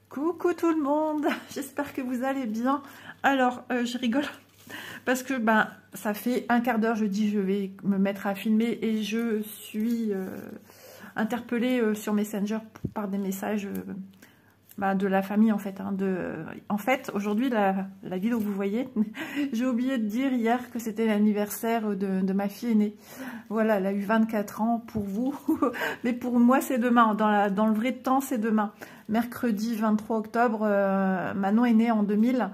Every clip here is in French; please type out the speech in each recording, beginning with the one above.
Coucou tout le monde, j'espère que vous allez bien. Alors, je rigole parce que ça fait un quart d'heure, je dis je vais me mettre à filmer et je suis interpellée sur Messenger par des messages de la famille en fait. En fait, aujourd'hui, la vidéo que vous voyez, j'ai oublié de dire hier que c'était l'anniversaire de ma fille aînée. Voilà, elle a eu 24 ans pour vous, mais pour moi c'est demain. Dans le vrai temps, c'est demain. Mercredi 23 octobre, Manon est née en 2000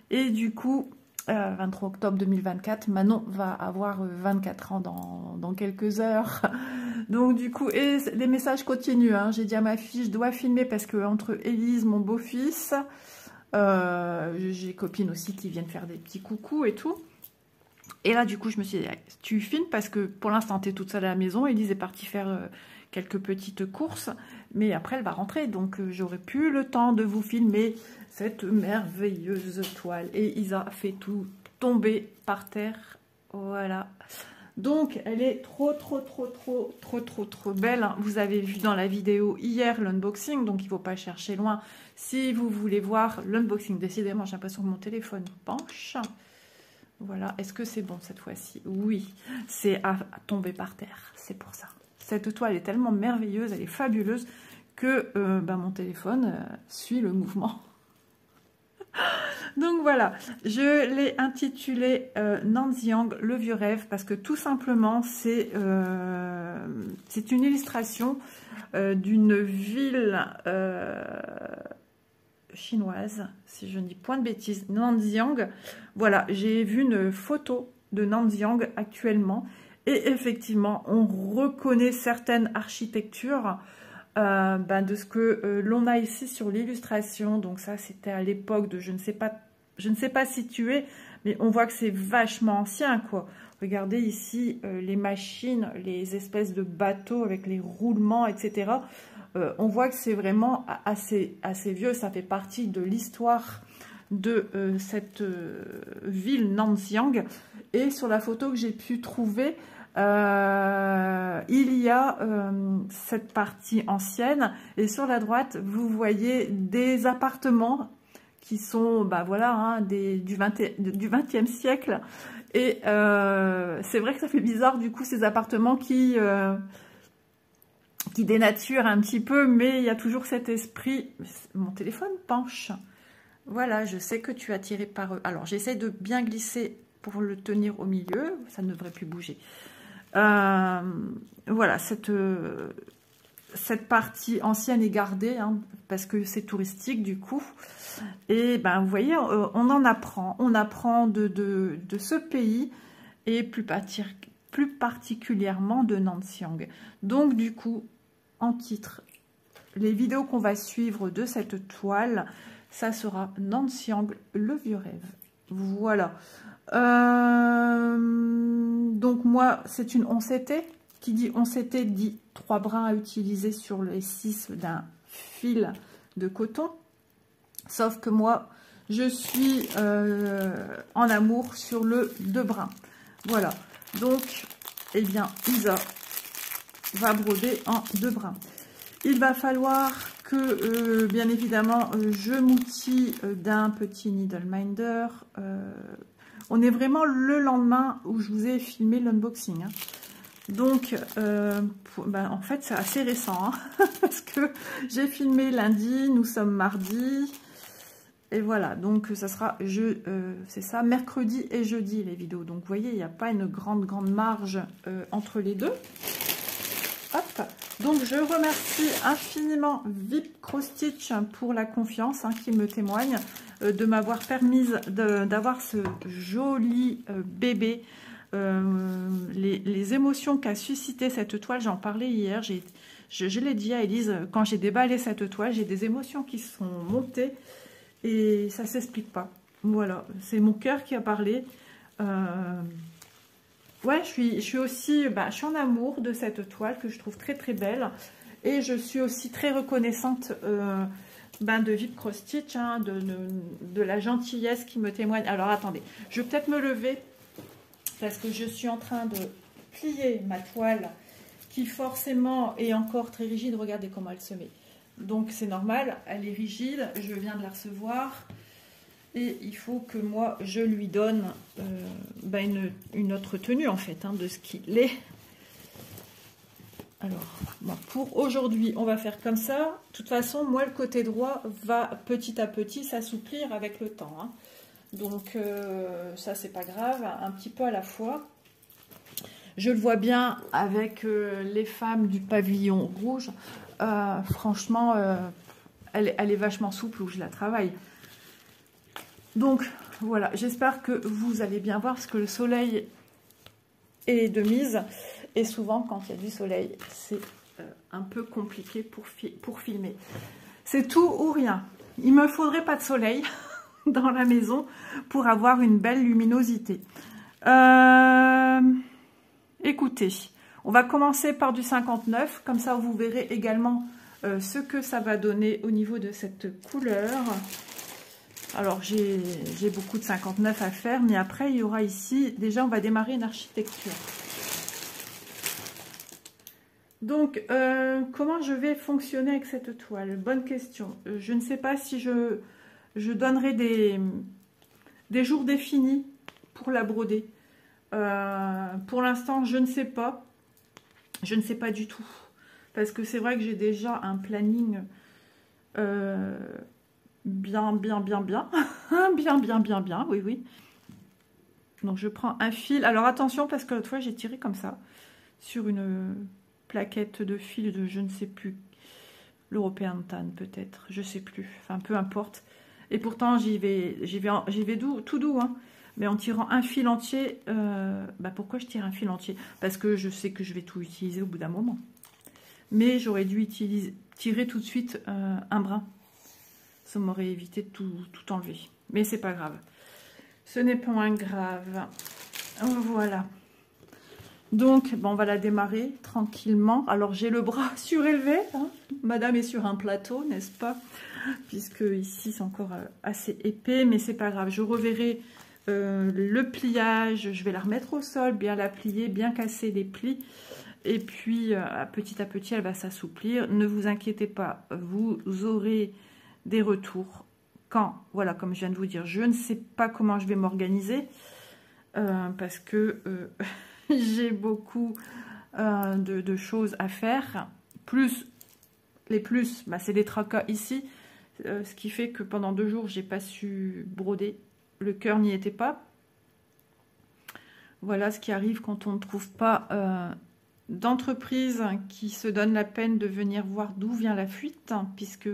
et du coup, 23 octobre 2024, Manon va avoir 24 ans dans quelques heures. Donc du coup, et les messages continuent. Hein. J'ai dit à ma fille, je dois filmer parce que entre Élise, mon beau-fils, j'ai copines aussi qui viennent faire des petits coucous et tout. Et là, du coup, je me suis dit, tu filmes parce que pour l'instant, tu es toute seule à la maison. Élise est partie faire quelques petites courses, mais après, elle va rentrer. Donc, j'aurai plus le temps de vous filmer cette merveilleuse toile. Et Isa fait tout tomber par terre. Voilà. Donc, elle est trop belle. Vous avez vu dans la vidéo hier l'unboxing, donc il ne faut pas chercher loin. Si vous voulez voir l'unboxing, décidément, j'ai l'impression que mon téléphone penche. Voilà, est-ce que c'est bon cette fois-ci? Oui, c'est à tomber par terre, c'est pour ça. Cette toile est tellement merveilleuse, elle est fabuleuse que mon téléphone suit le mouvement. Donc voilà, je l'ai intitulé Nanxiang, le vieux rêve, parce que tout simplement c'est une illustration d'une ville chinoise, si je ne dis point de bêtises, Nanxiang. Voilà, j'ai vu une photo de Nanxiang actuellement et effectivement on reconnaît certaines architectures de ce que l'on a ici sur l'illustration. Donc ça c'était à l'époque de je ne sais pas situer, mais on voit que c'est vachement ancien quoi. Regardez ici les machines, les espèces de bateaux avec les roulements, etc. On voit que c'est vraiment assez vieux, ça fait partie de l'histoire de cette ville Nanxiang. Et sur la photo que j'ai pu trouver, il y a cette partie ancienne et sur la droite, vous voyez des appartements qui sont du 20e siècle. Et c'est vrai que ça fait bizarre du coup ces appartements qui dénature un petit peu, mais il y a toujours cet esprit. Mon téléphone penche. Voilà, je sais que tu es attiré par eux. Alors, j'essaie de bien glisser pour le tenir au milieu. Ça ne devrait plus bouger. Voilà, cette partie ancienne est gardée, hein, parce que c'est touristique du coup. Et vous voyez, on en apprend. On apprend de ce pays et plus particulièrement de Nanxiang. Donc, du coup, en titre, les vidéos qu'on va suivre de cette toile, ça sera Nanxiang, le vieux rêve. Voilà. Donc moi, c'est une oncetée. Qui dit oncetée dit 3 brins à utiliser sur les 6 d'un fil de coton. Sauf que moi, je suis en amour sur le 2 brins. Voilà. Donc, eh bien, Isa va broder en 2 brins. Il va falloir que, bien évidemment, je m'outille d'un petit needle minder. On est vraiment le lendemain où je vous ai filmé l'unboxing. Hein. Donc, en fait, c'est assez récent. Hein, parce que j'ai filmé lundi, nous sommes mardi. Et voilà, donc ça sera, c'est ça, mercredi et jeudi les vidéos. Donc, vous voyez, il n'y a pas une grande marge entre les deux. Hop. Donc, je remercie infiniment VIP Cross Stitch pour la confiance qui me témoigne, de m'avoir permis d'avoir ce joli bébé. Les émotions qu'a suscité cette toile, j'en parlais hier, je l'ai dit à Élise, quand j'ai déballé cette toile, j'ai des émotions qui sont montées et ça ne s'explique pas. Voilà, c'est mon cœur qui a parlé. Ouais, je suis aussi, je suis en amour de cette toile que je trouve très belle. Et je suis aussi très reconnaissante de VIP Cross Stitch, hein, de la gentillesse qui me témoigne. Alors attendez, je vais peut-être me lever parce que je suis en train de plier ma toile qui forcément est encore très rigide. Regardez comment elle se met. Donc c'est normal, elle est rigide, je viens de la recevoir. Et il faut que moi, je lui donne une autre tenue, en fait, hein, de ce qu'il est. Alors, bon, pour aujourd'hui, on va faire comme ça. De toute façon, moi, le côté droit va petit à petit s'assouplir avec le temps. Hein. Donc, ça, c'est pas grave, un petit peu à la fois. Je le vois bien avec les femmes du pavillon rouge. Franchement, elle est vachement souple où je la travaille. Donc, voilà, j'espère que vous allez bien voir parce que le soleil est de mise. Et souvent, quand il y a du soleil, c'est un peu compliqué pour filmer. C'est tout ou rien. Il ne me faudrait pas de soleil dans la maison pour avoir une belle luminosité. Écoutez, on va commencer par du 59. Comme ça, vous verrez également ce que ça va donner au niveau de cette couleur. Alors, j'ai beaucoup de 59 à faire, mais après, il y aura ici, déjà, on va démarrer une architecture. Donc, comment je vais fonctionner avec cette toile? Bonne question. Je ne sais pas si je donnerai des jours définis pour la broder. Pour l'instant, je ne sais pas. Je ne sais pas du tout. Parce que c'est vrai que j'ai déjà un planning... bien, oui, oui. Donc, je prends un fil. Alors, attention, parce que l'autre fois, j'ai tiré comme ça, sur une plaquette de fil de je ne sais plus, l'European Tan, peut-être, je sais plus. Enfin, peu importe. Et pourtant, j'y vais tout doux, hein. Mais en tirant un fil entier, pourquoi je tire un fil entier? Parce que je sais que je vais tout utiliser au bout d'un moment. Mais j'aurais dû tirer tout de suite un brin. Ça m'aurait évité de tout enlever. Mais c'est pas grave. Ce n'est point grave. Voilà. Donc, on va la démarrer tranquillement. Alors, j'ai le bras surélevé. Hein. Madame est sur un plateau, n'est-ce pas? Puisque ici, c'est encore assez épais. Mais c'est pas grave. Je reverrai le pliage. Je vais la remettre au sol, bien la plier, bien casser les plis. Et puis, petit à petit, elle va s'assouplir. Ne vous inquiétez pas. Vous aurez... des retours quand, voilà, comme je viens de vous dire, je ne sais pas comment je vais m'organiser parce que j'ai beaucoup de choses à faire. Plus, les plus, c'est les tracas ici, ce qui fait que pendant 2 jours, j'ai pas su broder. Le cœur n'y était pas. Voilà ce qui arrive quand on ne trouve pas d'entreprise qui se donne la peine de venir voir d'où vient la fuite, puisque...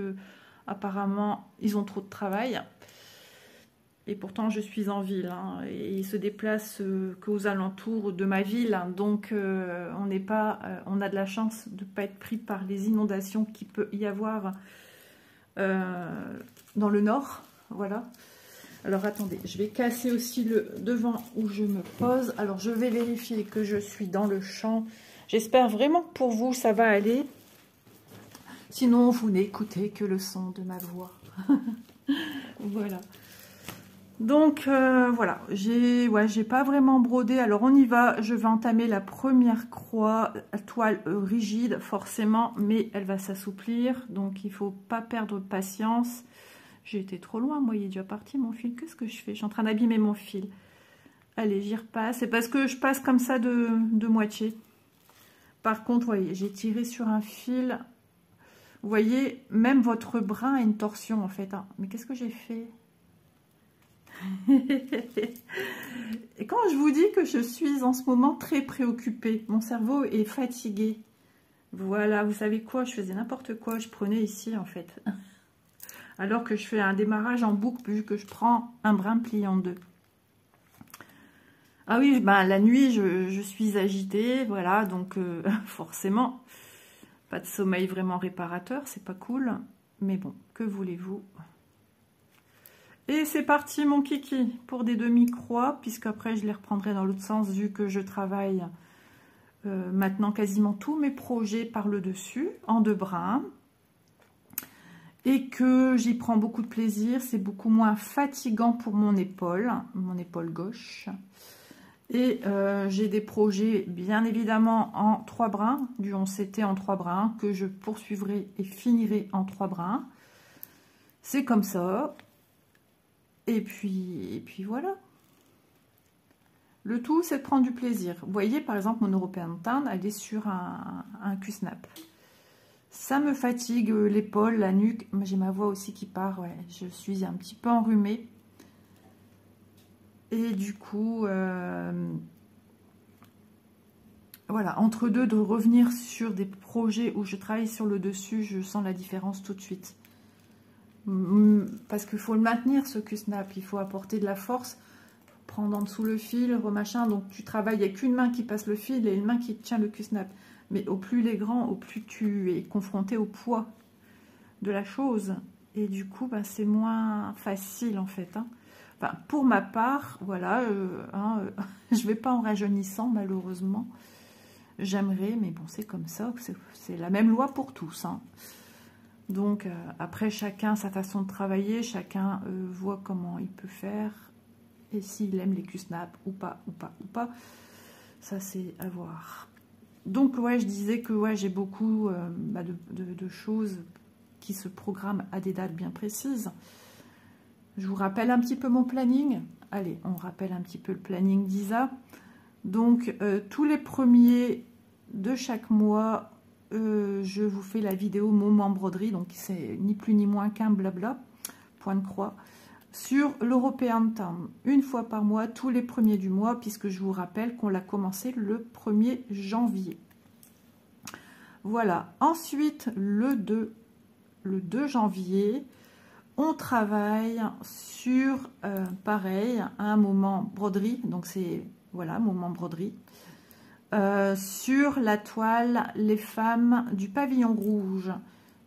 apparemment, ils ont trop de travail. Et pourtant, je suis en ville. Hein, et ils se déplacent qu'aux alentours de ma ville. Hein, donc, on a de la chance de ne pas être pris par les inondations qu'il peut y avoir dans le nord. Voilà. Alors, attendez. Je vais casser aussi le devant où je me pose. Alors, je vais vérifier que je suis dans le champ. J'espère vraiment que pour vous, ça va aller. Sinon, vous n'écoutez que le son de ma voix. Voilà. Donc, voilà. J'ai pas vraiment brodé. Alors, on y va. Je vais entamer la première croix. Toile rigide, forcément. Mais elle va s'assouplir. Donc, il ne faut pas perdre patience. J'ai été trop loin. Moi, il est déjà parti, mon fil. Qu'est-ce que je fais? Je suis en train d'abîmer mon fil. Allez, j'y repasse. C'est parce que je passe comme ça de moitié. Par contre, voyez, j'ai tiré sur un fil... Vous voyez, même votre brin a une torsion en fait. Hein. Mais qu'est-ce que j'ai fait? Et quand je vous dis que je suis en ce moment très préoccupée, mon cerveau est fatigué. Voilà, vous savez quoi? Je faisais n'importe quoi. Je prenais ici en fait. Alors que je fais un démarrage en boucle vu que je prends un brin plié en 2. Ah oui, la nuit, je suis agitée. Voilà, donc forcément... Pas de sommeil vraiment réparateur, c'est pas cool. Mais bon, que voulez-vous? Et c'est parti mon kiki pour des demi-croix, puisqu'après je les reprendrai dans l'autre sens, vu que je travaille maintenant quasiment tous mes projets par le dessus, en 2 brins. Et que j'y prends beaucoup de plaisir, c'est beaucoup moins fatigant pour mon épaule gauche. Et j'ai des projets, bien évidemment, en 3 brins, du 11CT en 3 brins, que je poursuivrai et finirai en 3 brins. C'est comme ça. Et puis voilà. Le tout, c'est de prendre du plaisir. Vous voyez, par exemple, mon European Tan, elle est sur un Q-snap. Ça me fatigue l'épaule, la nuque. J'ai ma voix aussi qui part. Ouais, je suis un petit peu enrhumée. Et du coup, voilà, entre deux, de revenir sur des projets où je travaille sur le dessus, je sens la différence tout de suite. Parce qu'il faut le maintenir, ce Q-snap. Il faut apporter de la force, prendre en dessous le fil, remachin. Donc tu travailles, il n'y a qu'une main qui passe le fil et une main qui tient le Q-snap. Mais au plus il est grand, au plus tu es confronté au poids de la chose. Et du coup, bah, c'est moins facile en fait. Hein. Enfin, pour ma part, voilà, je ne vais pas en rajeunissant malheureusement. J'aimerais, mais bon, c'est comme ça. C'est la même loi pour tous. Hein. Donc, après, chacun sa façon de travailler. Chacun voit comment il peut faire. Et s'il aime les Q-snap ou pas. Ça, c'est à voir. Donc, ouais, je disais que ouais, j'ai beaucoup de choses qui se programment à des dates bien précises. Je vous rappelle un petit peu mon planning. Allez, on rappelle un petit peu le planning d'Isa. Donc, tous les premiers de chaque mois, je vous fais la vidéo Moment Broderie. Donc, c'est ni plus ni moins qu'un blabla, point de croix, sur l'European Tan. Une fois par mois, tous les premiers du mois, puisque je vous rappelle qu'on l'a commencé le 1er janvier. Voilà. Ensuite, le 2 janvier, on travaille sur, pareil, un moment broderie. Donc, c'est, voilà, moment broderie. Sur la toile Les Femmes du Pavillon Rouge.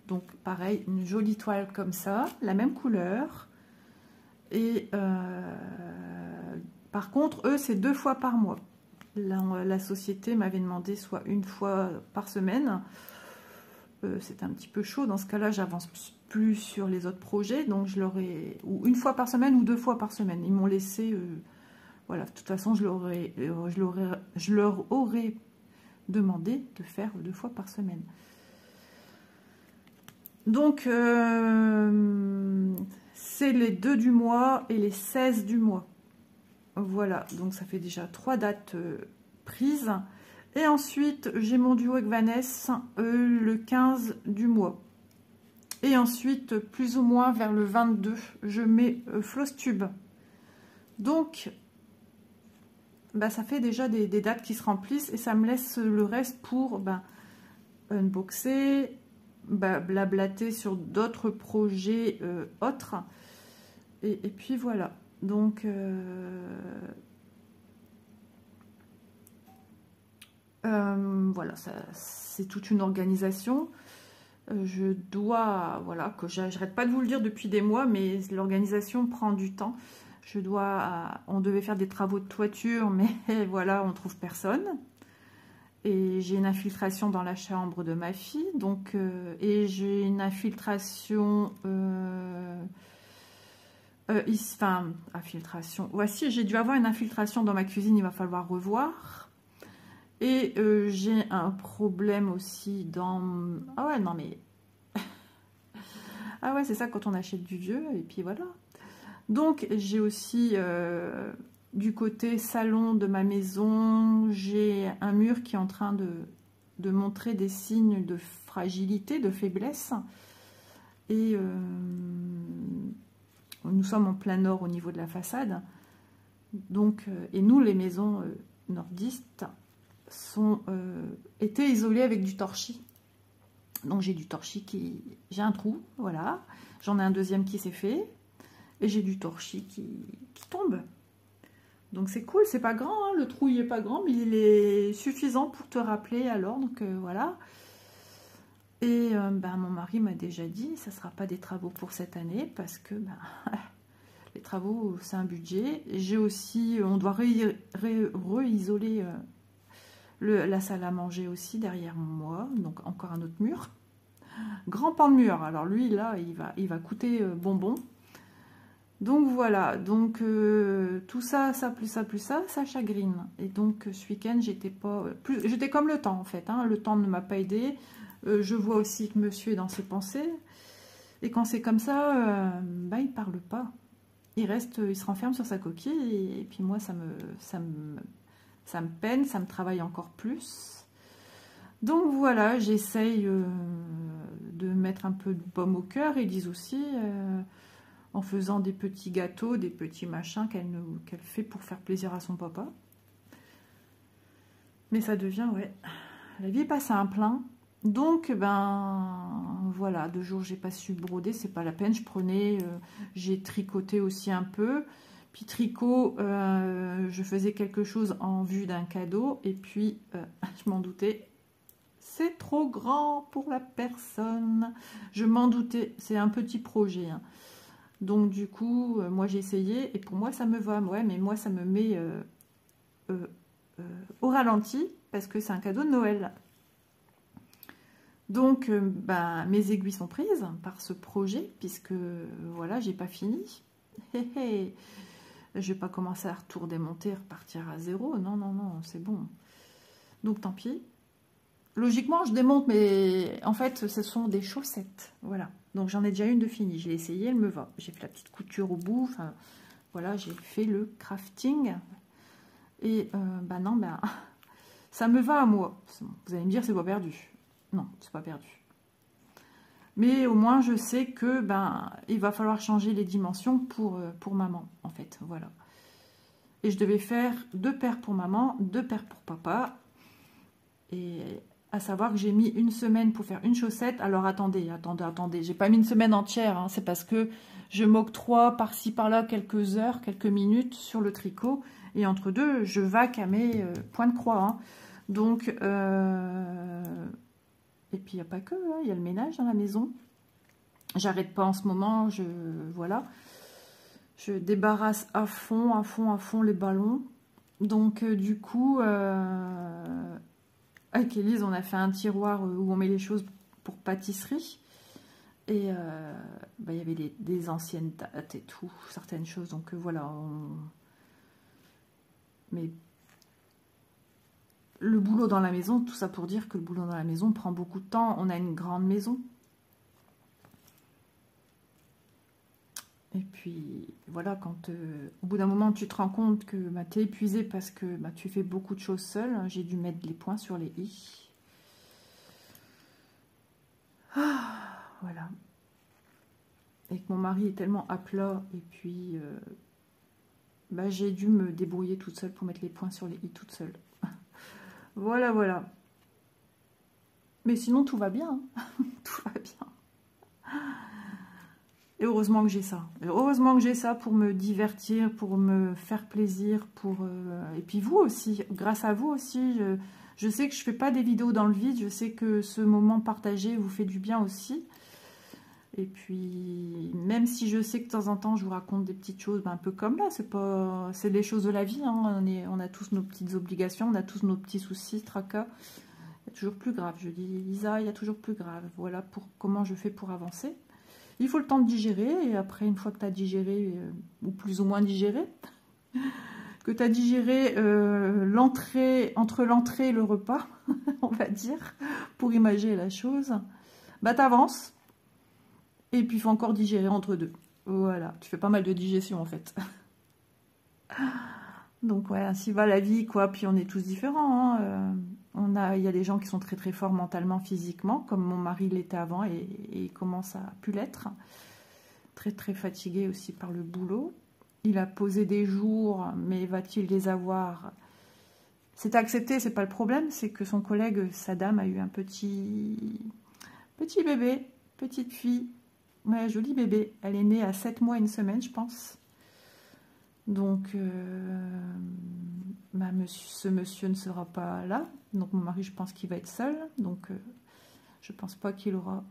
Donc, pareil, une jolie toile comme ça, la même couleur. Et par contre, eux, c'est 2 fois par mois. La société m'avait demandé soit une fois par semaine. C'est un petit peu chaud. Dans ce cas-là, j'avance plus sur les autres projets. Donc, je leur ai... Ou une fois par semaine ou 2 fois par semaine. Ils m'ont laissé... voilà, de toute façon, je leur aurais demandé de faire 2 fois par semaine. Donc, c'est les 2 du mois et les 16 du mois. Voilà, donc ça fait déjà 3 dates prises. Et ensuite, j'ai mon duo avec Vanessa le 15 du mois. Et ensuite, plus ou moins vers le 22, je mets Flosstube. Donc, bah, ça fait déjà des dates qui se remplissent et ça me laisse le reste pour unboxer, blablater sur d'autres projets autres. Et puis voilà. Donc, voilà, c'est toute une organisation. Je dois, voilà, que j'arrête pas de vous le dire depuis des mois, mais l'organisation prend du temps. On devait faire des travaux de toiture, mais voilà, on trouve personne. Et j'ai une infiltration dans la chambre de ma fille, donc et j'ai une infiltration, infiltration. Voici, j'ai dû avoir une infiltration dans ma cuisine, il va falloir revoir. Et j'ai un problème aussi dans... Ah ouais, non mais... ah ouais, c'est ça quand on achète du vieux, et puis voilà. Donc, j'ai aussi, du côté salon de ma maison, j'ai un mur qui est en train de montrer des signes de fragilité, de faiblesse. Et nous sommes en plein nord au niveau de la façade. Donc, et nous, les maisons nordistes étaient isolées avec du torchis. Donc, j'ai du torchis j'ai un trou, voilà. J'en ai un deuxième qui s'est fait. Et j'ai du torchis qui tombe. Donc c'est cool, c'est pas grand, hein, le trou il est pas grand, mais il est suffisant pour te rappeler alors, donc voilà. Et mon mari m'a déjà dit, ça sera pas des travaux pour cette année, parce que les travaux c'est un budget. J'ai aussi, on doit re-isoler la salle à manger aussi derrière moi, donc encore un autre mur. Grand pan de mur, alors lui là il va coûter bonbon. Donc voilà, donc tout ça, ça plus ça plus ça chagrine. Et donc ce week-end, j'étais comme le temps en fait, hein. Le temps ne m'a pas aidé. Je vois aussi que monsieur est dans ses pensées. Et quand c'est comme ça, bah, il parle pas. Il se renferme sur sa coquille. Et puis moi, ça me peine, ça me travaille encore plus. Donc voilà, j'essaye de mettre un peu de baume au cœur. Ils disent aussi, en faisant des petits gâteaux, des petits machins qu'elle fait pour faire plaisir à son papa. Mais ça devient, ouais, la vie est pas simple, hein. Donc, ben, voilà, 2 jours, j'ai pas su broder, c'est pas la peine. J'ai tricoté aussi un peu. Puis tricot, je faisais quelque chose en vue d'un cadeau. Et puis, je m'en doutais, c'est trop grand pour la personne. Je m'en doutais, c'est un petit projet, hein. Donc, du coup, moi, j'ai essayé. Et pour moi, ça me va. Ouais, mais moi, ça me met au ralenti. Parce que c'est un cadeau de Noël. Donc, ben, mes aiguilles sont prises par ce projet, puisque, voilà, j'ai pas fini. Je vais pas commencer à tout démonter, repartir à zéro. Non, non, non, c'est bon. Donc, tant pis. Logiquement, je démonte, mais en fait, ce sont des chaussettes. Voilà. Donc, j'en ai déjà une de finie. J'ai essayé, elle me va. J'ai fait la petite couture au bout. Enfin, voilà, j'ai fait le crafting. Et, ben non, ben, ça me va à moi. Vous allez me dire, c'est pas perdu. Non, c'est pas perdu. Mais au moins, je sais que ben il va falloir changer les dimensions pour maman, en fait. Voilà. Et je devais faire 2 paires pour maman, 2 paires pour papa. Et à savoir que j'ai mis 1 semaine pour faire une chaussette. Alors attendez. J'ai pas mis une semaine entière. Hein. C'est parce que je m'octroie par-ci, par-là quelques heures, quelques minutes sur le tricot. Et entre deux, je vaque à mes points de croix. Hein. Donc... Et puis, il n'y a pas que, hein, il y a le ménage dans la maison. J'arrête pas en ce moment, voilà. Je débarrasse à fond les ballons. Donc, du coup, avec Elise, on a fait un tiroir où on met les choses pour pâtisserie. Et bah, il y avait des anciennes dates et tout, certaines choses. Donc, voilà. Mais... le boulot dans la maison, tout ça pour dire que le boulot dans la maison prend beaucoup de temps. On a une grande maison. Et puis, voilà, quand au bout d'un moment, tu te rends compte que bah, tu es épuisé parce que bah, tu fais beaucoup de choses seule. J'ai dû mettre les points sur les i. Ah, voilà. Et que mon mari est tellement à plat. Et puis, bah, j'ai dû me débrouiller toute seule pour mettre les points sur les i toute seule. Voilà, voilà. Mais sinon, tout va bien. Hein. Tout va bien. Et heureusement que j'ai ça. Heureusement que j'ai ça pour me divertir, pour me faire plaisir. Et puis vous aussi, grâce à vous aussi, je sais que je ne fais pas des vidéos dans le vide. Je sais que ce moment partagé vous fait du bien aussi. Et puis, même si je sais que de temps en temps, je vous raconte des petites choses, ben, un peu comme là, c'est les choses de la vie. Hein. On a tous nos petites obligations, on a tous nos petits soucis, tracas. Il y a toujours plus grave. Je dis, Lisa, il y a toujours plus grave. Voilà comment je fais pour avancer. Il faut le temps de digérer. Et après, une fois que tu as digéré, ou plus ou moins digéré, que tu as digéré entre l'entrée et le repas, on va dire, pour imaginer la chose, bah, tu avances. Et puis, il faut encore digérer entre deux. Voilà, tu fais pas mal de digestion, en fait. Donc, ouais, ainsi va la vie, quoi. Puis, on est tous différents. Hein. Il y a des gens qui sont très, très forts mentalement, physiquement, comme mon mari l'était avant et il commence à plus l'être. Très, très fatigué aussi par le boulot. Il a posé des jours, mais va-t-il les avoir? C'est accepté, c'est pas le problème. C'est que son collègue, sa dame, a eu un petit bébé, petite fille. Ouais, joli bébé. Elle est née à 7 mois et 1 semaine, je pense. Donc, bah, ce monsieur ne sera pas là. Donc, mon mari, je pense qu'il va être seul. Donc, je pense pas qu'il aura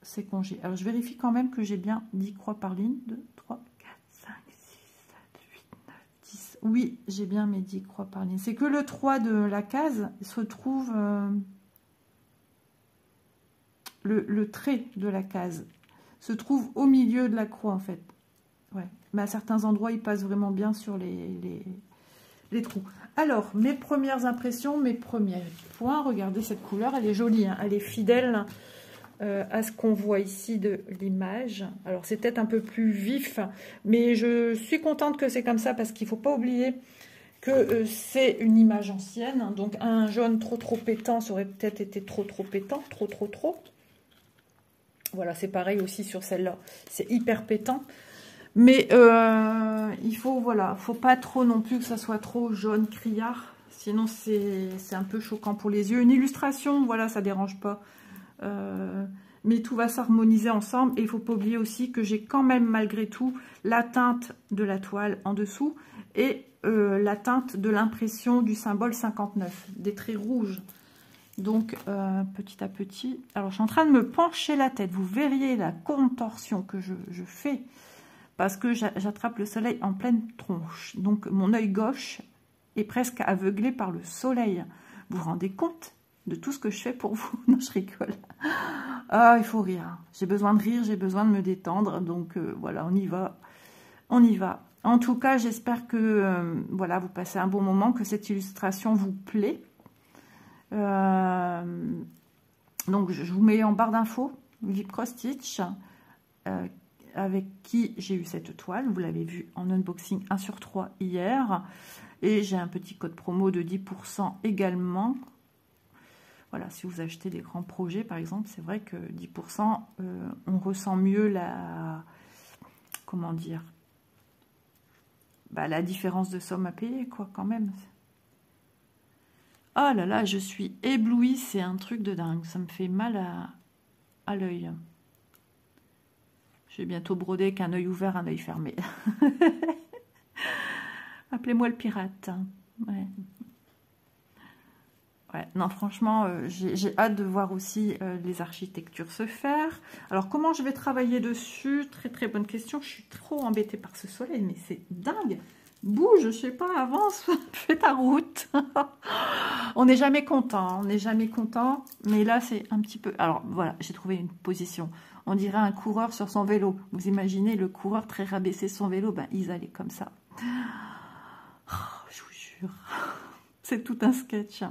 ses congés. Alors, je vérifie quand même que j'ai bien 10 croix par ligne. 2, 3, 4, 5, 6, 7, 8, 9, 10. Oui, j'ai bien mes 10 croix par ligne. C'est que le 3 de la case se trouve... le trait de la case se trouve au milieu de la croix, en fait. Ouais. Mais à certains endroits, il passe vraiment bien sur les trous. Alors, mes premières impressions, mes premiers points. Regardez cette couleur, elle est jolie, hein. Elle est fidèle à ce qu'on voit ici de l'image. Alors, c'est peut-être un peu plus vif, mais je suis contente que c'est comme ça parce qu'il ne faut pas oublier que c'est une image ancienne. Donc, un jaune trop pétant, ça aurait peut-être été trop pétant, trop. Voilà, c'est pareil aussi sur celle-là. C'est hyper pétant. Mais il faut, voilà, faut pas trop non plus que ça soit trop jaune criard. Sinon, c'est un peu choquant pour les yeux. Une illustration, voilà, ça dérange pas. Mais tout va s'harmoniser ensemble. Et il faut pas oublier aussi que j'ai quand même, malgré tout, la teinte de la toile en dessous. Et la teinte de l'impression du symbole 59, des traits rouges. Donc, petit à petit... Alors, je suis en train de me pencher la tête. Vous verriez la contorsion que je fais. Parce que j'attrape le soleil en pleine tronche. Donc, mon œil gauche est presque aveuglé par le soleil. Vous vous rendez compte de tout ce que je fais pour vous? Non, je rigole. Ah, il faut rire. J'ai besoin de rire, j'ai besoin de me détendre. Donc, voilà, on y va. On y va. En tout cas, j'espère que voilà, vous passez un bon moment, que cette illustration vous plaît. Donc, je vous mets en barre d'infos, Vip Cross Stitch, avec qui j'ai eu cette toile. Vous l'avez vu en unboxing 1 sur 3 hier. Et j'ai un petit code promo de 10% également. Voilà, si vous achetez des grands projets, par exemple, c'est vrai que 10%, on ressent mieux la... Comment dire, la différence de somme à payer, quoi, quand même. Oh là là, je suis éblouie, c'est un truc de dingue. Ça me fait mal à l'œil. Je vais bientôt broder qu'un œil ouvert, un œil fermé. Appelez-moi le pirate. Ouais. Ouais, non, franchement, j'ai hâte de voir aussi les architectures se faire. Alors, comment je vais travailler dessus? Très bonne question. Je suis trop embêtée par ce soleil, mais c'est dingue. Bouge, je sais pas, avance, fais ta route. On n'est jamais content, on n'est jamais content. Mais là, c'est un petit peu... Alors, voilà, j'ai trouvé une position. On dirait un coureur sur son vélo. Vous imaginez le coureur très rabaissé son vélo? Ben, ils allaient comme ça. Oh, je vous jure. C'est tout un sketch.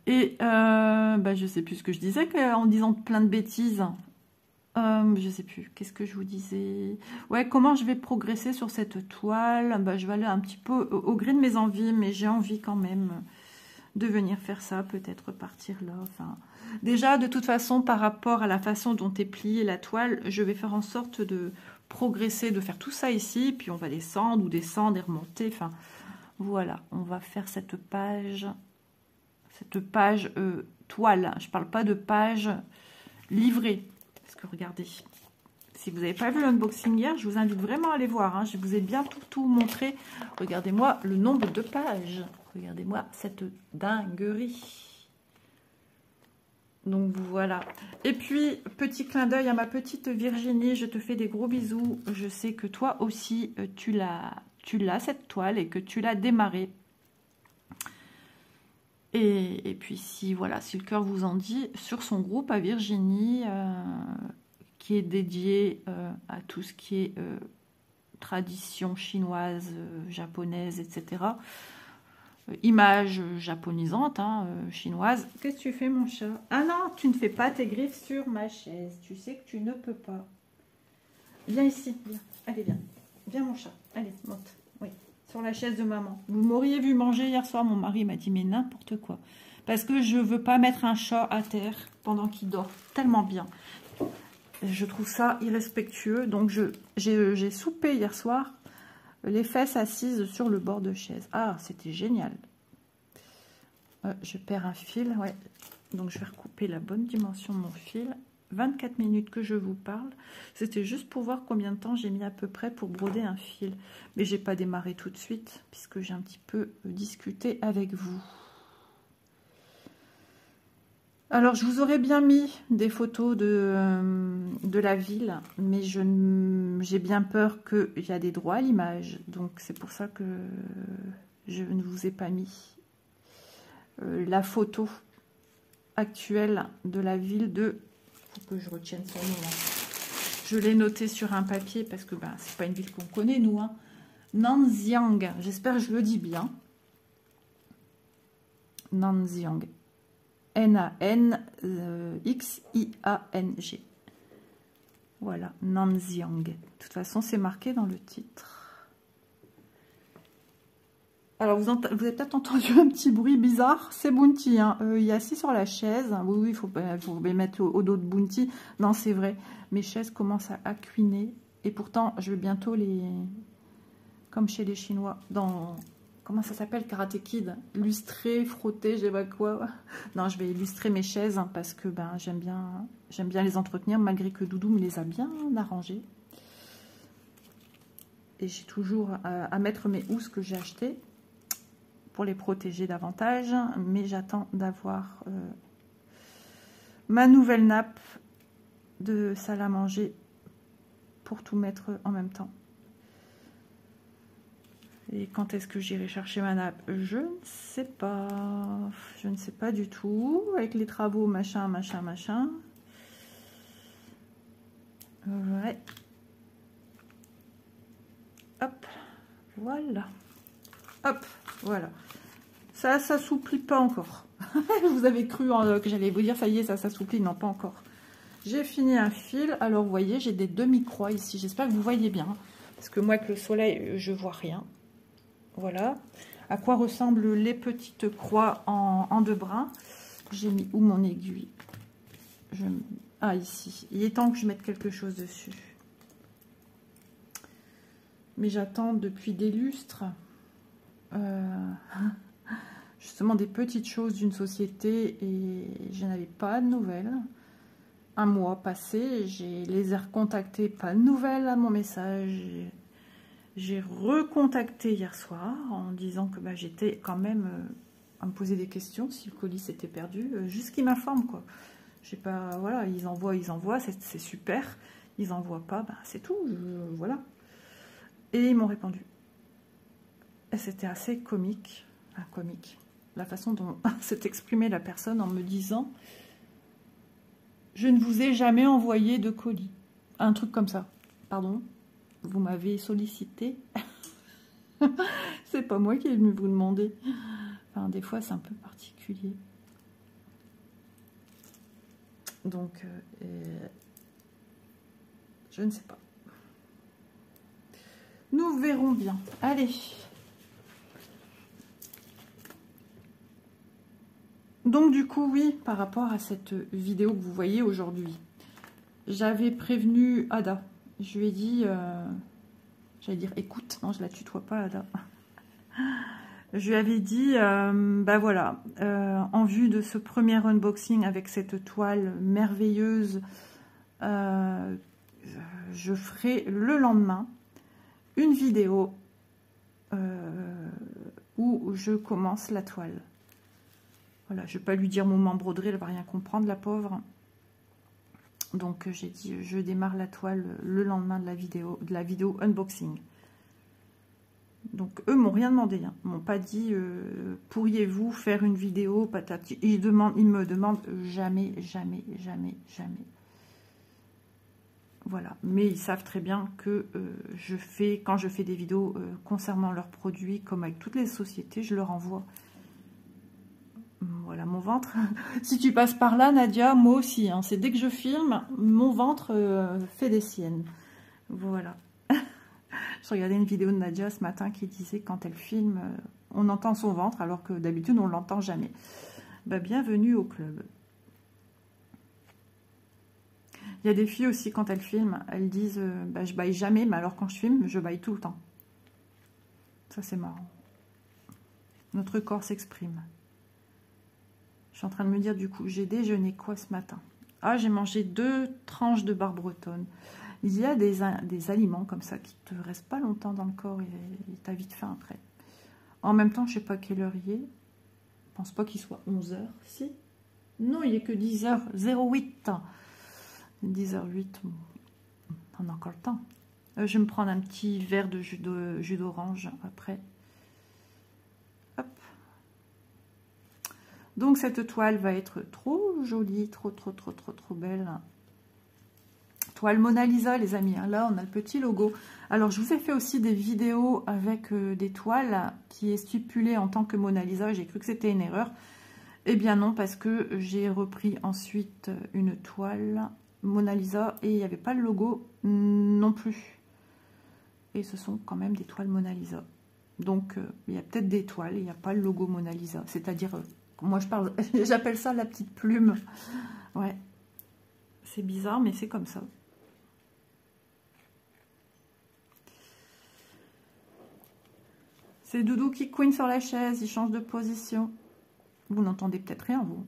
Et je sais plus ce que je disais en disant plein de bêtises. Je sais plus. Qu'est-ce que je vous disais? Ouais, comment je vais progresser sur cette toile? Je vais aller un petit peu au gré de mes envies, mais j'ai envie quand même de venir faire ça, peut-être partir là. Enfin, déjà, de toute façon, par rapport à la façon dont est pliée la toile, je vais faire en sorte de progresser, de faire tout ça ici, puis on va descendre ou descendre et remonter. Enfin, voilà, on va faire cette page toile. Je parle pas de page livrée. Parce que regardez, si vous n'avez pas vu l'unboxing hier, je vous invite vraiment à aller voir. Hein. Je vous ai bien tout montré. Regardez-moi le nombre de pages. Regardez-moi cette dinguerie. Donc voilà. Et puis, petit clin d'œil à ma petite Virginie. Je te fais des gros bisous. Je sais que toi aussi, tu l'as cette toile et que tu l'as démarrée. Et puis si le cœur vous en dit, sur son groupe à Virginie, qui est dédié à tout ce qui est tradition chinoise, japonaise, etc. Images japonisante, chinoise. Qu'est-ce que tu fais, mon chat? Ah non, tu ne fais pas tes griffes sur ma chaise. Tu sais que tu ne peux pas. Viens ici, viens. Allez, viens. Viens, mon chat. Allez, monte. Oui. Sur la chaise de maman. Vous m'auriez vu manger hier soir, mon mari m'a dit mais n'importe quoi. Parce que je veux pas mettre un chat à terre pendant qu'il dort tellement bien. Je trouve ça irrespectueux. Donc j'ai soupé hier soir les fesses assises sur le bord de chaise. Ah, c'était génial. Je perds un fil, ouais. Donc je vais recouper la bonne dimension de mon fil. 24 minutes que je vous parle. C'était juste pour voir combien de temps j'ai mis à peu près pour broder un fil. Mais j'ai pas démarré tout de suite, puisque j'ai un petit peu discuté avec vous. Alors, je vous aurais bien mis des photos de la ville, mais j'ai bien peur qu'il y a des droits à l'image. Donc, c'est pour ça que je ne vous ai pas mis la photo actuelle de la ville de... Il faut que je retienne son nom. Je l'ai noté sur un papier parce que ben, c'est pas une ville qu'on connaît, nous. Hein. Nanxiang, j'espère que je le dis bien. Nanxiang. N-A-N-X-I-A-N-G. Voilà, Nanxiang. De toute façon, c'est marqué dans le titre. Alors, vous avez peut-être entendu un petit bruit bizarre. C'est Bounty. Hein. Il est assis sur la chaise. Oui, il faut les mettre au dos de Bounty. Non, c'est vrai. Mes chaises commencent à cuiner. Et pourtant, je vais bientôt les... Comme chez les Chinois. Dans... Comment ça s'appelle, Karate Kid? Lustrer, frotter, je sais pas quoi. Non, je vais illustrer mes chaises. Hein, parce que ben, j'aime bien les entretenir. Malgré que Doudou me les a bien arrangées. Et j'ai toujours à mettre mes housses que j'ai achetées. Pour les protéger davantage, mais j'attends d'avoir ma nouvelle nappe de salle à manger pour tout mettre en même temps. Et quand est-ce que j'irai chercher ma nappe? Je ne sais pas. Je ne sais pas du tout. Avec les travaux, machin. Ouais. Hop. Voilà. Hop. Voilà. Ça s'assouplit pas encore. Vous avez cru que j'allais vous dire, ça y est, ça s'assouplit. Non, pas encore. J'ai fini un fil. Alors, vous voyez, j'ai des demi-croix ici. J'espère que vous voyez bien. Parce que moi, avec le soleil, je vois rien. Voilà. À quoi ressemblent les petites croix en deux brins. J'ai mis où mon aiguille? Ah, ici. Il est temps que je mette quelque chose dessus. Mais j'attends depuis des lustres. Justement des petites choses d'une société et je n'avais pas de nouvelles. Un mois passé, j'ai les ai recontactés, pas de nouvelles à mon message. J'ai recontacté hier soir en disant que bah, j'étais quand même à me poser des questions si le colis s'était perdu, juste qu'ils m'informent quoi. J'ai pas, voilà, ils envoient, c'est super. Ils envoient pas, bah, c'est tout, voilà. Et ils m'ont répondu. Et c'était assez comique, la façon dont s'est exprimée la personne en me disant « Je ne vous ai jamais envoyé de colis. » Un truc comme ça. Pardon, vous m'avez sollicité. C'est pas moi qui ai venu vous demander. Enfin, des fois, c'est un peu particulier. Donc, je ne sais pas. Nous verrons bien. Allez. Donc du coup, oui, par rapport à cette vidéo que vous voyez aujourd'hui, j'avais prévenu Ada. Je lui ai dit, j'allais dire écoute, non je la tutoie pas Ada. Je lui avais dit, bah voilà, en vue de ce premier unboxing avec cette toile merveilleuse, je ferai le lendemain une vidéo où je commence la toile. Voilà, je ne vais pas lui dire moment broderie, elle ne va rien comprendre, la pauvre. Donc, j'ai dit, je démarre la toile le lendemain de la vidéo unboxing. Donc, eux m'ont rien demandé. Hein. Ils m'ont pas dit, pourriez-vous faire une vidéo patati. Ils me demandent jamais. Voilà. Mais ils savent très bien que quand je fais des vidéos concernant leurs produits, comme avec toutes les sociétés, je leur envoie. Voilà mon ventre. Si tu passes par là, Nadia, moi aussi. Hein. C'est dès que je filme, mon ventre fait des siennes. Voilà. Je regardais une vidéo de Nadia ce matin qui disait quand elle filme, on entend son ventre alors que d'habitude on ne l'entend jamais. Bah, bienvenue au club. Il y a des filles aussi quand elles filment, elles disent bah, je baille jamais, mais alors quand je filme, je baille tout le temps. Ça c'est marrant. Notre corps s'exprime. Je suis en train de me dire, du coup, j'ai déjeuné quoi ce matin? Ah, j'ai mangé 2 tranches de barre bretonne. Il y a des aliments comme ça qui ne te restent pas longtemps dans le corps et tu as vite faim après. En même temps, je ne sais pas quelle heure il est. Je ne pense pas qu'il soit 11 h. Si? Non, il n'est que 10h08. 10h08. On a encore le temps. Je vais me prendre un petit verre de jus d'orange après. Hop. Donc cette toile va être trop jolie, trop belle, toile Mona Lisa, les amis. Là, on a le petit logo. Alors, je vous ai fait aussi des vidéos avec des toiles qui est stipulée en tant que Mona Lisa. J'ai cru que c'était une erreur. Eh bien non, parce que j'ai repris ensuite une toile Mona Lisa et il n'y avait pas le logo non plus. Et ce sont quand même des toiles Mona Lisa. Donc, il y a peut-être des toiles, il n'y a pas le logo Mona Lisa. C'est-à-dire, moi je parle, j'appelle ça la petite plume. Ouais, c'est bizarre, mais c'est comme ça. C'est Doudou qui couine sur la chaise, il change de position. Vous n'entendez peut-être rien, vous.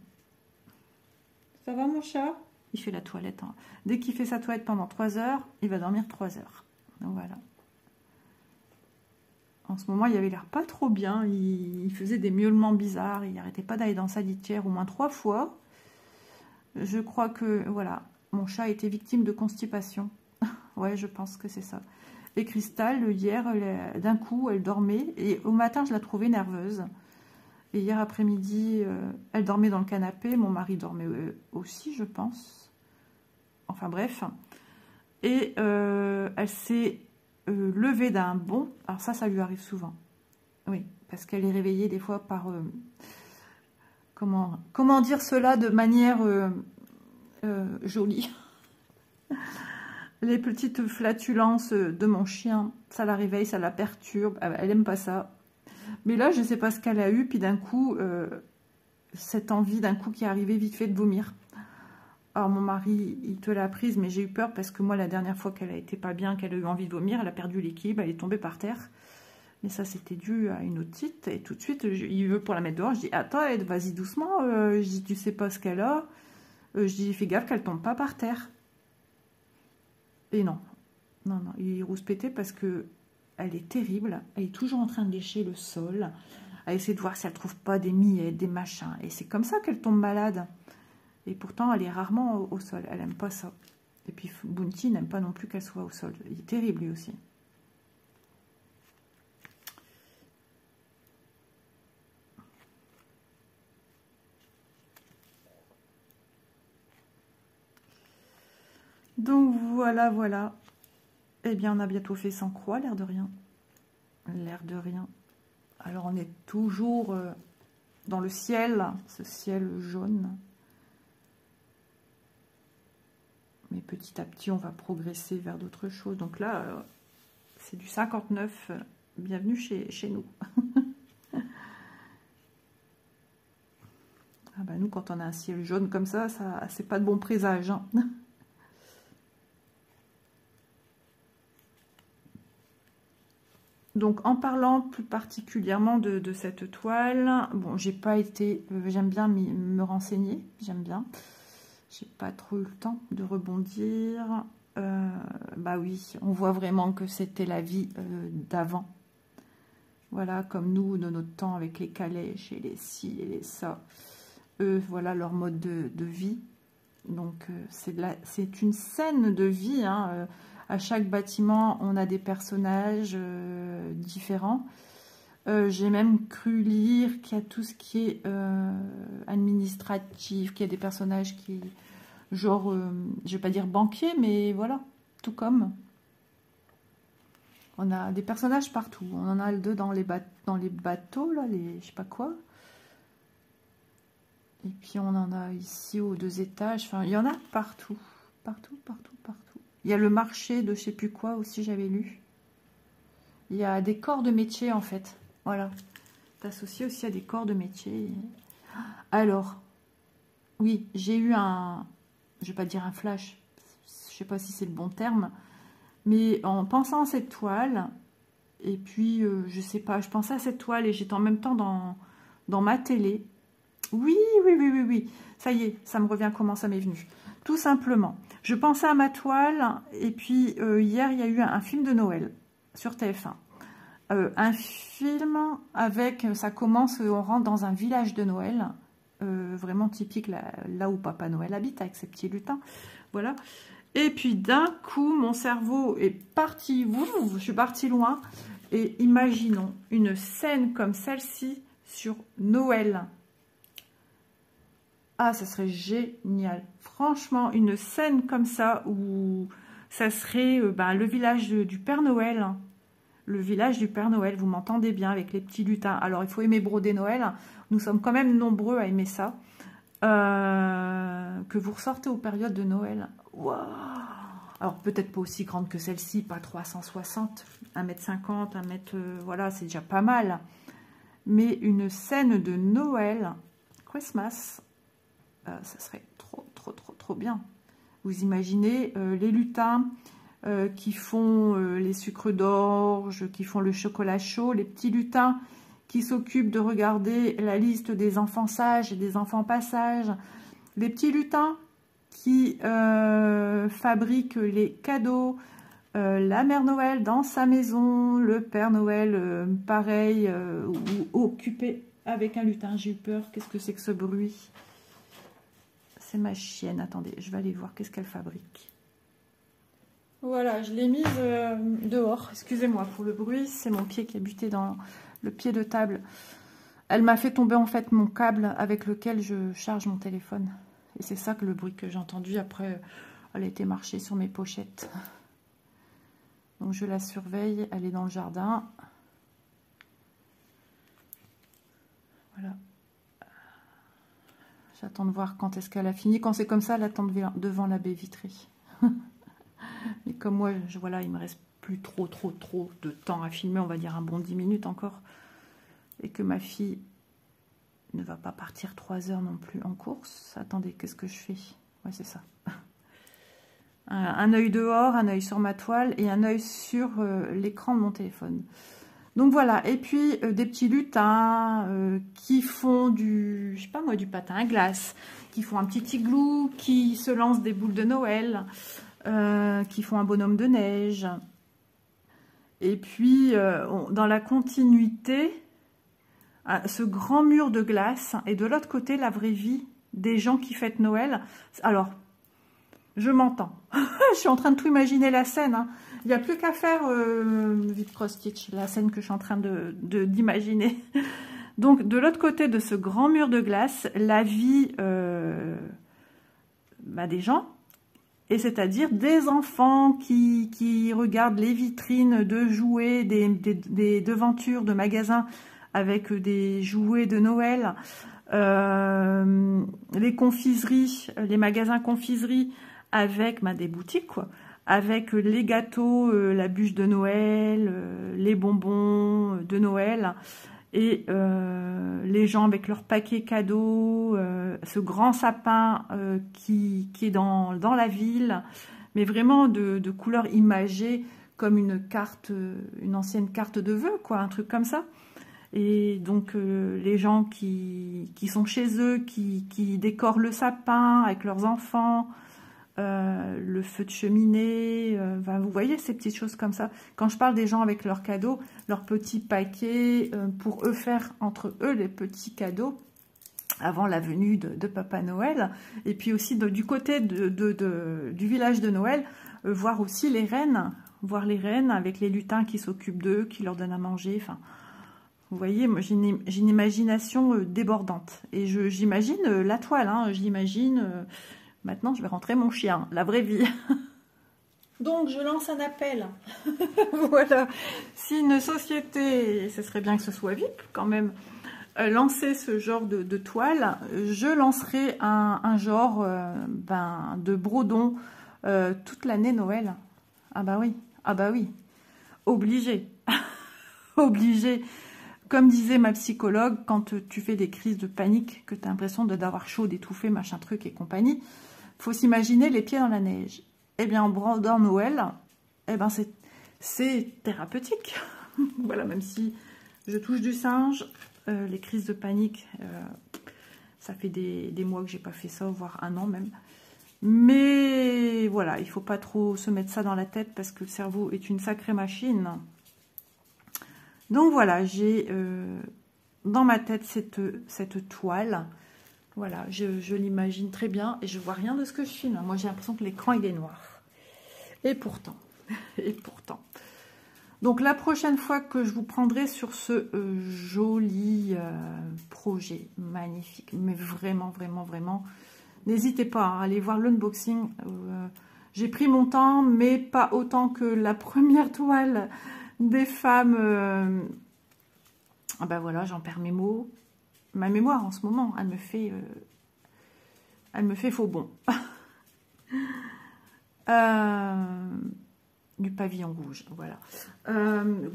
Ça va, mon chat? Il fait la toilette. Hein. Dès qu'il fait sa toilette pendant 3 heures, il va dormir 3 heures. Donc voilà. En ce moment, il avait l'air pas trop bien. Il faisait des miaulements bizarres. Il n'arrêtait pas d'aller dans sa litière au moins 3 fois. Je crois que, voilà, mon chat était victime de constipation. Ouais, je pense que c'est ça. Et Cristal, hier, d'un coup, elle dormait. Et au matin, je la trouvais nerveuse. Et hier après-midi, elle dormait dans le canapé. Mon mari dormait aussi, je pense. Enfin bref. Et elle s'est levée d'un bond. Alors ça lui arrive souvent. Oui, parce qu'elle est réveillée des fois par... comment dire cela de manière jolie. Les petites flatulences de mon chien, ça la réveille, ça la perturbe. Elle aime pas ça. Mais là, je ne sais pas ce qu'elle a eu, puis d'un coup, cette envie d'un coup qui est arrivée vite fait de vomir. Alors mon mari, il te l'a prise, mais j'ai eu peur parce que moi, la dernière fois qu'elle a été pas bien, qu'elle a eu envie de vomir, elle a perdu l'équilibre, elle est tombée par terre. Mais ça, c'était dû à une otite. Et tout de suite, il veut pour la mettre dehors. Je dis, attends, vas-y doucement. Je dis, tu sais pas ce qu'elle a. Je dis, fais gaffe qu'elle tombe pas par terre. Et non. Non, il rouspétait parce que... Elle est terrible, elle est toujours en train de lécher le sol, à essayer de voir si elle ne trouve pas des miettes, des machins. Et c'est comme ça qu'elle tombe malade. Et pourtant, elle est rarement au sol, elle n'aime pas ça. Et puis Bounty n'aime pas non plus qu'elle soit au sol. Il est terrible lui aussi. Donc voilà, voilà. Eh bien, on a bientôt fait 100 croix, l'air de rien. L'air de rien. Alors, on est toujours dans le ciel, ce ciel jaune. Mais petit à petit, on va progresser vers d'autres choses. Donc là, c'est du 59. Bienvenue chez nous. Ah bah nous, quand on a un ciel jaune comme ça c'est pas de bon présage. Hein. Donc, en parlant plus particulièrement de cette toile, bon, j'ai pas été, j'aime bien me renseigner, j'aime bien. J'ai pas trop eu le temps de rebondir. Bah oui, on voit vraiment que c'était la vie d'avant. Voilà, comme nous, de notre temps, avec les calèches et les ci et les ça. Eux, voilà leur mode de vie. Donc, c'est une scène de vie, hein. À chaque bâtiment, on a des personnages différents. J'ai même cru lire qu'il y a tout ce qui est administratif, qu'il y a des personnages qui, genre, je vais pas dire banquier, mais voilà, tout comme. On a des personnages partout. On en a deux dans les bateaux, là, je sais pas quoi. Et puis on en a ici aux 2 étages. Enfin, il y en a partout. Partout, partout, partout. Il y a le marché de je sais plus quoi aussi, j'avais lu. Il y a des corps de métier en fait. Voilà. C'est associé aussi à des corps de métier. Alors, oui, j'ai eu un... Je vais pas dire un flash. Je sais pas si c'est le bon terme. Mais en pensant à cette toile, et puis, je sais pas, je pensais à cette toile et j'étais en même temps dans ma télé. Oui, oui, oui, oui, oui. Ça y est, ça me revient comment ça m'est venu. Tout simplement. Je pensais à ma toile et puis hier, il y a eu un film de Noël sur TF1. Un film avec, ça commence, on rentre dans un village de Noël, vraiment typique là où Papa Noël habite avec ses petits lutins. Voilà. Et puis d'un coup, mon cerveau est parti, je suis partie loin. Et imaginons une scène comme celle-ci sur Noël. Ah, ça serait génial. Franchement, une scène comme ça où ça serait le village du Père Noël. Le village du Père Noël, vous m'entendez bien, avec les petits lutins. Alors, il faut aimer broder Noël. Nous sommes quand même nombreux à aimer ça. Que vous ressortez aux périodes de Noël. Waouh! Alors, peut-être pas aussi grande que celle-ci, pas 360, 1,50 m, 1 m, voilà, c'est déjà pas mal. Mais une scène de Noël, Christmas, ça serait trop bien. Vous imaginez les lutins qui font les sucres d'orge, qui font le chocolat chaud, les petits lutins qui s'occupent de regarder la liste des enfants sages et des enfants pas sages, les petits lutins qui fabriquent les cadeaux, la mère Noël dans sa maison, le Père Noël pareil, ou occupé avec un lutin. J'ai eu peur, qu'est-ce que c'est que ce bruit? C'est ma chienne, attendez, je vais aller voir qu'est-ce qu'elle fabrique. Voilà, je l'ai mise dehors, excusez-moi pour le bruit, c'est mon pied qui a buté dans le pied de table. Elle m'a fait tomber en fait mon câble avec lequel je charge mon téléphone. Et c'est ça que le bruit que j'ai entendu. Après, elle a été marcher sur mes pochettes. Donc je la surveille, elle est dans le jardin. Voilà. J'attends de voir quand est-ce qu'elle a fini. Quand c'est comme ça, elle attend devant la baie vitrée. Mais comme moi, voilà, il me reste plus trop de temps à filmer, on va dire un bon 10 minutes encore. Et que ma fille ne va pas partir 3 heures non plus en course. Attendez, qu'est-ce que je fais? Ouais, c'est ça. Un œil dehors, un œil sur ma toile et un œil sur l'écran de mon téléphone. Donc voilà, et puis des petits lutins qui font du, je sais pas moi, du patin à glace, qui font un petit igloo, qui se lancent des boules de Noël, qui font un bonhomme de neige. Et puis, dans la continuité, ce grand mur de glace, et de l'autre côté, la vraie vie des gens qui fêtent Noël. Alors, je m'entends. Je suis en train de tout imaginer la scène. Hein. Il n'y a plus qu'à faire vite cross-stitch, la scène que je suis en train d'imaginer. Donc, de l'autre côté de ce grand mur de glace, la vie des gens, et c'est-à-dire des enfants qui regardent les vitrines de jouets, des devantures de magasins avec des jouets de Noël, les confiseries, les magasins confiseries avec des boutiques, quoi, avec les gâteaux, la bûche de Noël, les bonbons de Noël, et les gens avec leurs paquets cadeaux, ce grand sapin qui est dans la ville, mais vraiment de couleurs imagées comme une carte, une ancienne carte de vœux, quoi, un truc comme ça. Et donc les gens qui sont chez eux, qui décorent le sapin avec leurs enfants, le feu de cheminée, vous voyez ces petites choses comme ça. Quand je parle des gens avec leurs cadeaux, leurs petits paquets, pour eux faire entre eux les petits cadeaux avant la venue de Papa Noël. Et puis aussi du côté du village de Noël, voir aussi les reines, avec les lutins qui s'occupent d'eux, qui leur donnent à manger, enfin... Vous voyez, moi j'ai une imagination débordante. Et j'imagine la toile, hein, j'imagine... maintenant, je vais rentrer mon chien, la vraie vie. Donc, je lance un appel. Voilà. Si une société, ce serait bien que ce soit VIP quand même, lançait ce genre de toile, je lancerai un genre de brodon toute l'année Noël. Ah bah oui, obligé. Obligé. Comme disait ma psychologue, quand tu fais des crises de panique, que tu as l'impression d'avoir chaud, d'étouffer, machin truc et compagnie, faut s'imaginer les pieds dans la neige. Eh bien, en brodant Noël, eh ben c'est thérapeutique. Voilà, même si je touche du singe, les crises de panique, ça fait des mois que j'ai pas fait ça, voire un an même. Mais voilà, il faut pas trop se mettre ça dans la tête parce que le cerveau est une sacrée machine. Donc voilà, j'ai dans ma tête cette toile. Voilà, je l'imagine très bien et je vois rien de ce que je filme. Moi, j'ai l'impression que l'écran il est noir. Et pourtant, Donc la prochaine fois que je vous prendrai sur ce joli projet magnifique, mais vraiment, vraiment, vraiment, n'hésitez pas à aller voir l'unboxing. J'ai pris mon temps, mais pas autant que la première toile des femmes. Ah ben voilà, j'en perds mes mots. Ma mémoire en ce moment, elle me fait faux bon. Du pavillon rouge, voilà.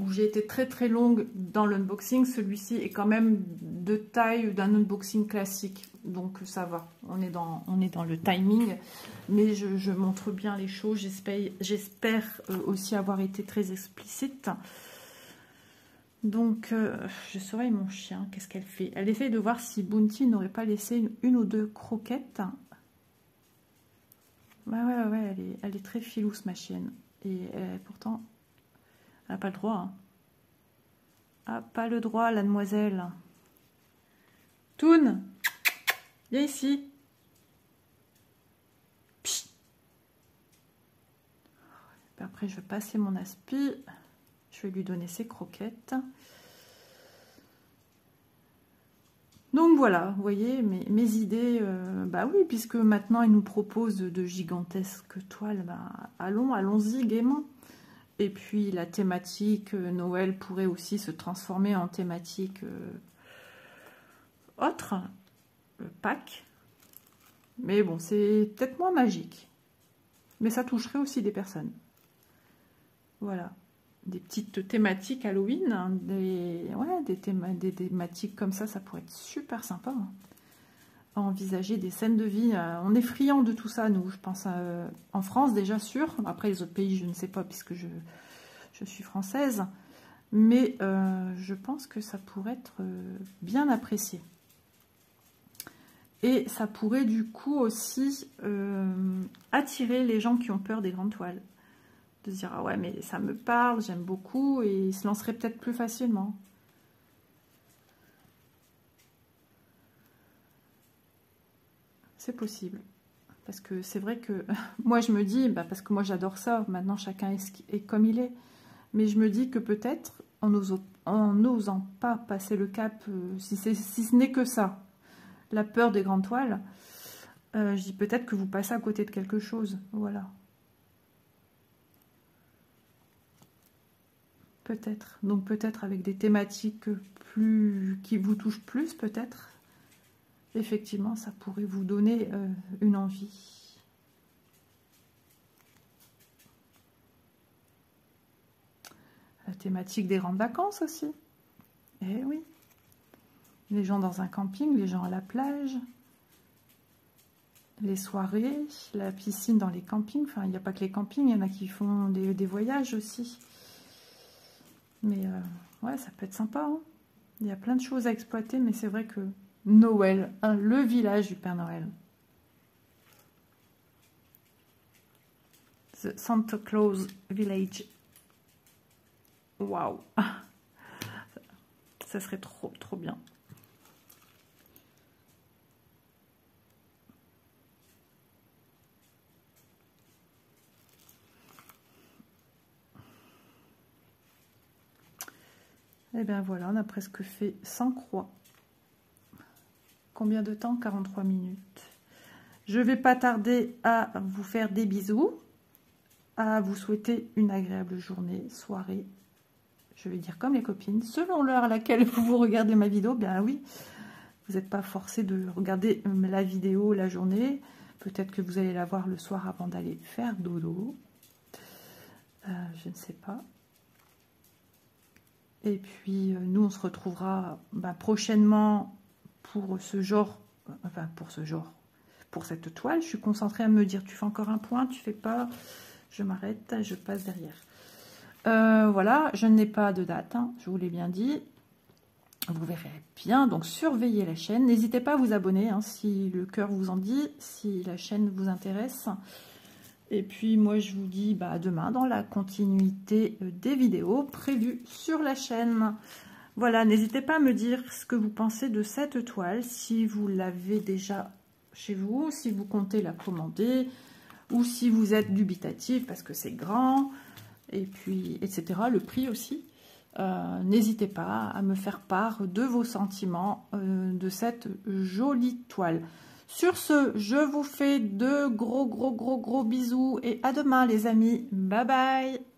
J'ai été très très longue dans l'unboxing. Celui-ci est quand même de taille d'un unboxing classique, donc ça va. On est dans le timing, mais je montre bien les choses. J'espère aussi avoir été très explicite. Donc, je surveille mon chien. Qu'est-ce qu'elle fait? Elle essaye de voir si Bounty n'aurait pas laissé une ou deux croquettes. Ouais, elle est très filousse, ma chienne. Et pourtant, elle n'a pas le droit. Hein. Ah, pas le droit, la demoiselle. Toon, viens ici. Psst. Après, je vais passer mon aspi. Je vais lui donner ses croquettes. Donc voilà, vous voyez, mes idées, bah oui, puisque maintenant il nous propose de gigantesques toiles, bah, allons-y gaiement. Et puis la thématique Noël pourrait aussi se transformer en thématique autre, Pâques. Mais bon, c'est peut-être moins magique. Mais ça toucherait aussi des personnes. Voilà. Des petites thématiques Halloween, hein, des thématiques comme ça pourrait être super sympa. Hein. À envisager des scènes de vie. On est friands de tout ça, nous, je pense. En France, déjà sûr. Après, les autres pays, je ne sais pas, puisque je suis française. Mais je pense que ça pourrait être bien apprécié. Et ça pourrait, du coup, aussi attirer les gens qui ont peur des grandes toiles. De se dire, ah ouais, mais ça me parle, j'aime beaucoup, et ils se lanceraient peut-être plus facilement. C'est possible. Parce que c'est vrai que moi, je me dis, bah, parce que moi, j'adore ça, maintenant, chacun est comme il est. Mais je me dis que peut-être, en n'osant pas passer le cap, si ce n'est que ça, la peur des grandes toiles, je dis peut-être que vous passez à côté de quelque chose. Voilà. Peut-être. Donc peut-être avec des thématiques qui vous touchent plus, peut-être. Effectivement, ça pourrait vous donner une envie. La thématique des grandes vacances aussi. Eh oui. Les gens dans un camping, les gens à la plage. Les soirées, la piscine dans les campings. Enfin, il n'y a pas que les campings, il y en a qui font des voyages aussi. Mais ouais, ça peut être sympa. Hein. Il y a plein de choses à exploiter, mais c'est vrai que Noël, hein, le village du Père Noël. The Santa Claus Village. Waouh. Ça serait trop, trop bien. Et bien voilà, on a presque fait 100 croix. Combien de temps? 43 minutes. Je ne vais pas tarder à vous faire des bisous, à vous souhaiter une agréable journée, soirée. Je vais dire comme les copines, selon l'heure à laquelle vous regardez ma vidéo, bien oui, vous n'êtes pas forcé de regarder la vidéo la journée. Peut-être que vous allez la voir le soir avant d'aller faire dodo. Je ne sais pas. Et puis, nous, on se retrouvera prochainement pour ce genre, pour cette toile. Je suis concentrée à me dire, tu fais encore un point, tu fais pas, je m'arrête, je passe derrière. Voilà, je n'ai pas de date, hein, je vous l'ai bien dit. Vous verrez bien, donc surveillez la chaîne. N'hésitez pas à vous abonner, hein, si le cœur vous en dit, si la chaîne vous intéresse. Et puis moi je vous dis à demain dans la continuité des vidéos prévues sur la chaîne. Voilà, n'hésitez pas à me dire ce que vous pensez de cette toile, si vous l'avez déjà chez vous, si vous comptez la commander, ou si vous êtes dubitatif parce que c'est grand. et puis etc. Le prix aussi. N'hésitez pas à me faire part de vos sentiments de cette jolie toile. Sur ce, je vous fais de gros bisous et à demain les amis. Bye bye.